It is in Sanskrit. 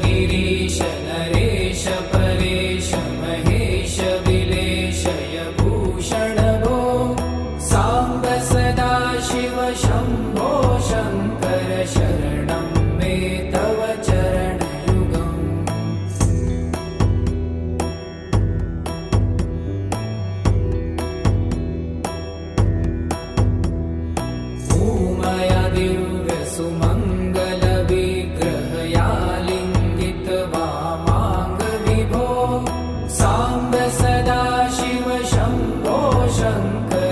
गिरीश नरेश परेश महेश विलेशय भूषण भो साम्ब सदा शिव शम्भो शङ्कर शरणं मे तव चरणयुगम् भूमया दिव्यसुमङ्गल विग्रहया लिङ्गित वामाङ्ग विभो साम्ब सदा शिव शम्भो शङ्कर